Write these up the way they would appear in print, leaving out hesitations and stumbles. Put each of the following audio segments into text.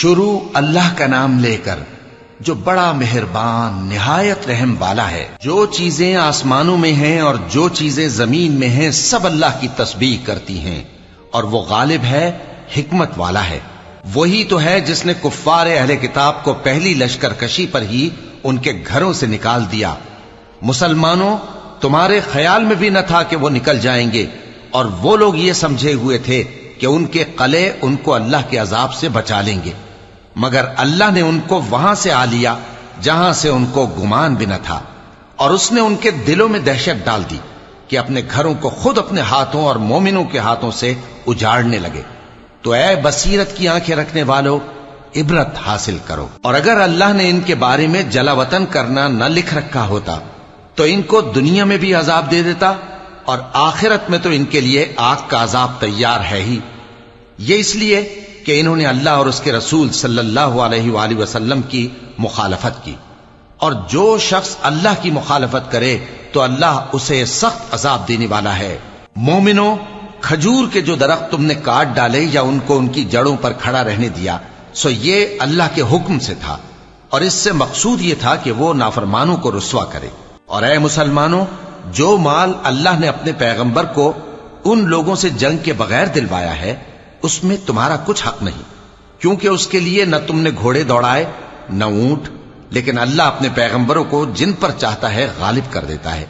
شروع اللہ کا نام لے کر جو بڑا مہربان نہایت رحم والا ہے۔ جو چیزیں آسمانوں میں ہیں اور جو چیزیں زمین میں ہیں سب اللہ کی تسبیح کرتی ہیں، اور وہ غالب ہے، حکمت والا ہے۔ وہی تو ہے جس نے کفار اہل کتاب کو پہلی لشکر کشی پر ہی ان کے گھروں سے نکال دیا۔ مسلمانوں، تمہارے خیال میں بھی نہ تھا کہ وہ نکل جائیں گے، اور وہ لوگ یہ سمجھے ہوئے تھے کہ ان کے قلعے ان کو اللہ کے عذاب سے بچا لیں گے، مگر اللہ نے ان کو وہاں سے آ لیا جہاں سے ان کو گمان بھی نہ تھا، اور اس نے ان کے دلوں میں دہشت ڈال دی کہ اپنے گھروں کو خود اپنے ہاتھوں اور مومنوں کے ہاتھوں سے اجاڑنے لگے۔ تو اے بصیرت کی آنکھیں رکھنے والو، عبرت حاصل کرو۔ اور اگر اللہ نے ان کے بارے میں جلا وطن کرنا نہ لکھ رکھا ہوتا تو ان کو دنیا میں بھی عذاب دے دیتا، اور آخرت میں تو ان کے لیے آگ کا عذاب تیار ہے ہی۔ یہ اس لیے کہ انہوں نے اللہ اور اس کے رسول صلی اللہ علیہ وآلہ وسلم کی مخالفت کی، اور جو شخص اللہ کی مخالفت کرے تو اللہ اسے سخت عذاب دینے والا ہے۔ مومنوں، کھجور کے جو درخت تم نے کاٹ ڈالے یا ان کو ان کی جڑوں پر کھڑا رہنے دیا، سو یہ اللہ کے حکم سے تھا، اور اس سے مقصود یہ تھا کہ وہ نافرمانوں کو رسوا کرے۔ اور اے مسلمانوں، جو مال اللہ نے اپنے پیغمبر کو ان لوگوں سے جنگ کے بغیر دلوایا ہے اس میں تمہارا کچھ حق نہیں، کیونکہ اس کے لیے نہ تم نے گھوڑے دوڑائے نہ اونٹ، لیکن اللہ اپنے پیغمبروں کو جن پر چاہتا ہے غالب کر دیتا ہے،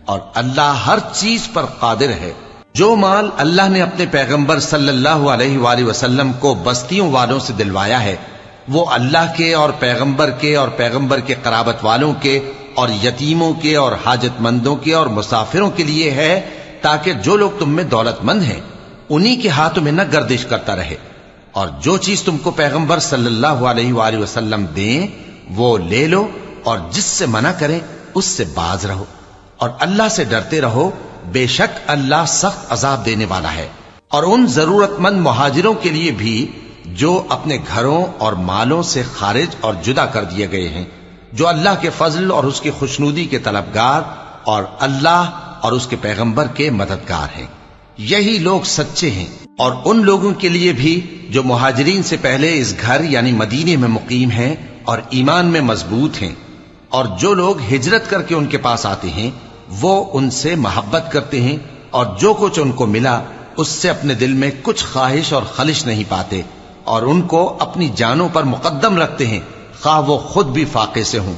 اور اللہ ہر چیز پر قادر ہے۔ جو مال اللہ نے اپنے پیغمبر صلی اللہ علیہ وآلہ وسلم کو بستیوں والوں سے دلوایا ہے وہ اللہ کے اور پیغمبر کے قرابت والوں کے اور یتیموں کے اور حاجت مندوں کے اور مسافروں کے لیے ہے، تاکہ جو لوگ تم میں دولت مند ہیں انہی کے ہاتھوں میں نہ گردش کرتا رہے، اور جو چیز تم کو پیغمبر صلی اللہ علیہ وآلہ وسلم دیں وہ لے لو، اور جس سے منع کریں اس سے باز رہو، اور اللہ سے ڈرتے رہو، بے شک اللہ سخت عذاب دینے والا ہے۔ اور ان ضرورت مند مہاجروں کے لیے بھی جو اپنے گھروں اور مالوں سے خارج اور جدا کر دیے گئے ہیں، جو اللہ کے فضل اور اس کی خوشنودی کے طلبگار اور اللہ اور اس کے پیغمبر کے مددگار ہیں، یہی لوگ سچے ہیں۔ اور ان لوگوں کے لیے بھی جو مہاجرین سے پہلے اس گھر یعنی مدینے میں مقیم ہیں اور ایمان میں مضبوط ہیں، اور جو لوگ ہجرت کر کے ان کے پاس آتے ہیں وہ ان سے محبت کرتے ہیں، اور جو کچھ ان کو ملا اس سے اپنے دل میں کچھ خواہش اور خلش نہیں پاتے، اور ان کو اپنی جانوں پر مقدم رکھتے ہیں خواہ وہ خود بھی فاقے سے ہوں۔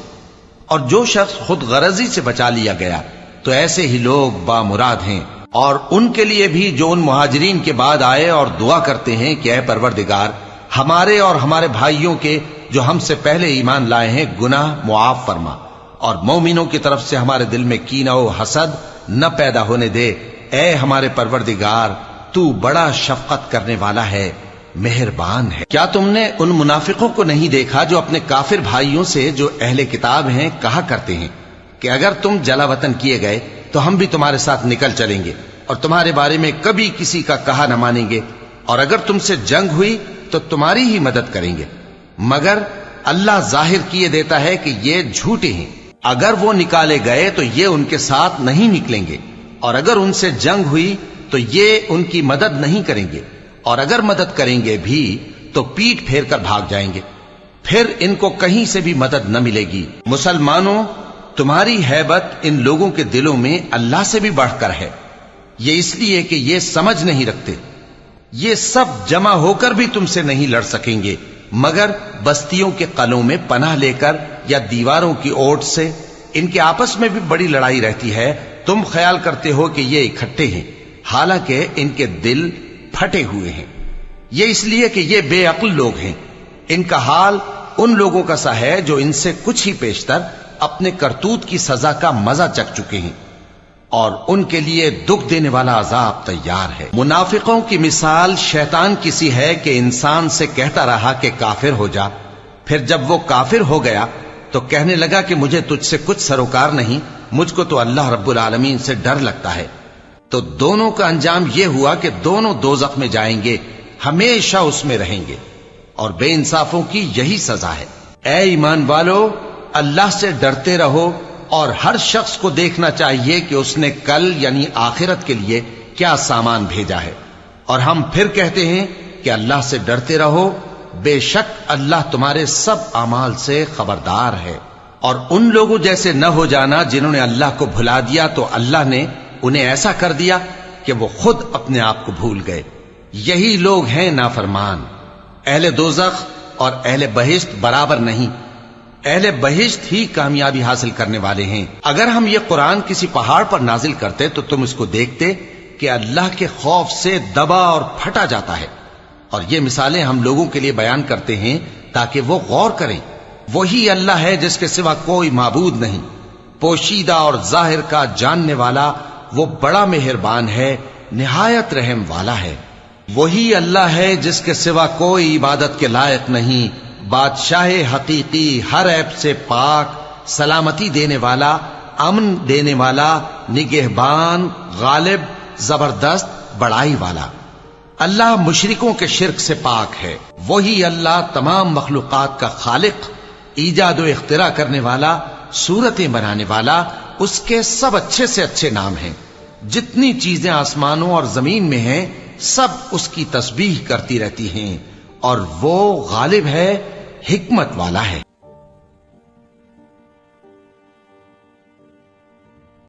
اور جو شخص خود غرضی سے بچا لیا گیا تو ایسے ہی لوگ بامراد ہیں۔ اور ان کے لیے بھی جو ان مہاجرین کے بعد آئے اور دعا کرتے ہیں کہ اے پروردگار، ہمارے اور ہمارے بھائیوں کے جو ہم سے پہلے ایمان لائے ہیں گناہ معاف فرما، اور مومنوں کی طرف سے ہمارے دل میں کینہ و حسد نہ پیدا ہونے دے۔ اے ہمارے پروردگار، تو بڑا شفقت کرنے والا ہے، مہربان ہے۔ کیا تم نے ان منافقوں کو نہیں دیکھا جو اپنے کافر بھائیوں سے جو اہل کتاب ہیں کہا کرتے ہیں کہ اگر تم جلا وطن کیے گئے تو ہم بھی تمہارے ساتھ نکل چلیں گے اور تمہارے بارے میں کبھی کسی کا کہا نہ مانیں گے، اور اگر تم سے جنگ ہوئی تو تمہاری ہی مدد کریں گے، مگر اللہ ظاہر کیے دیتا ہے کہ یہ جھوٹے ہیں۔ اگر وہ نکالے گئے تو یہ ان کے ساتھ نہیں نکلیں گے، اور اگر ان سے جنگ ہوئی تو یہ ان کی مدد نہیں کریں گے، اور اگر مدد کریں گے بھی تو پیٹ پھیر کر بھاگ جائیں گے، پھر ان کو کہیں سے بھی مدد نہ ملے گی۔ مسلمانوں، تمہاری ہیبت ان لوگوں کے دلوں میں اللہ سے بھی بڑھ کر ہے، یہ اس لیے کہ یہ سمجھ نہیں رکھتے۔ یہ سب جمع ہو کر بھی تم سے نہیں لڑ سکیں گے، مگر بستیوں کے قلعوں میں پناہ لے کر یا دیواروں کی اوٹ سے۔ ان کے آپس میں بھی بڑی لڑائی رہتی ہے، تم خیال کرتے ہو کہ یہ اکٹھے ہیں، حالانکہ ان کے دل پھٹے ہوئے ہیں۔ یہ اس لیے کہ یہ بے عقل لوگ ہیں۔ ان کا حال ان لوگوں کا سا ہے جو ان سے کچھ ہی پیشتر اپنے کرتوت کی سزا کا مزہ چکھ چکے ہیں، اور ان کے لیے دکھ دینے والا عذاب تیار ہے۔ منافقوں کی مثال شیطان کی سی ہے کہ انسان سے کہتا رہا کہ کافر ہو جا، پھر جب وہ کافر ہو گیا تو کہنے لگا کہ مجھے تجھ سے کچھ سروکار نہیں، مجھ کو تو اللہ رب العالمین سے ڈر لگتا ہے۔ تو دونوں کا انجام یہ ہوا کہ دونوں دوزخ میں جائیں گے، ہمیشہ اس میں رہیں گے، اور بے انصافوں کی یہی سزا ہے۔ اے ایمان والو، اللہ سے ڈرتے رہو، اور ہر شخص کو دیکھنا چاہیے کہ اس نے کل یعنی آخرت کے لیے کیا سامان بھیجا ہے، اور ہم پھر کہتے ہیں کہ اللہ سے ڈرتے رہو، بے شک اللہ تمہارے سب اعمال سے خبردار ہے۔ اور ان لوگوں جیسے نہ ہو جانا جنہوں نے اللہ کو بھلا دیا تو اللہ نے انہیں ایسا کر دیا کہ وہ خود اپنے آپ کو بھول گئے۔ یہی لوگ ہیں نافرمان۔ اہل دوزخ اور اہل بہشت برابر نہیں، اہل بہشت ہی کامیابی حاصل کرنے والے ہیں۔ اگر ہم یہ قرآن کسی پہاڑ پر نازل کرتے تو تم اس کو دیکھتے کہ اللہ کے خوف سے دبا اور پھٹا جاتا ہے۔ اور یہ مثالیں ہم لوگوں کے لیے بیان کرتے ہیں تاکہ وہ غور کریں۔ وہی اللہ ہے جس کے سوا کوئی معبود نہیں، پوشیدہ اور ظاہر کا جاننے والا، وہ بڑا مہربان ہے، نہایت رحم والا ہے۔ وہی اللہ ہے جس کے سوا کوئی عبادت کے لائق نہیں، بادشاہ حقیقی، ہر عیب سے پاک، سلامتی دینے والا، امن دینے والا، نگہبان، غالب، زبردست، بڑائی والا۔ اللہ مشرکوں کے شرک سے پاک ہے۔ وہی اللہ تمام مخلوقات کا خالق، ایجاد و اختراع کرنے والا، صورتیں بنانے والا، اس کے سب اچھے سے اچھے نام ہیں۔ جتنی چیزیں آسمانوں اور زمین میں ہیں سب اس کی تسبیح کرتی رہتی ہیں، اور وہ غالب ہے، حکمت والا ہے۔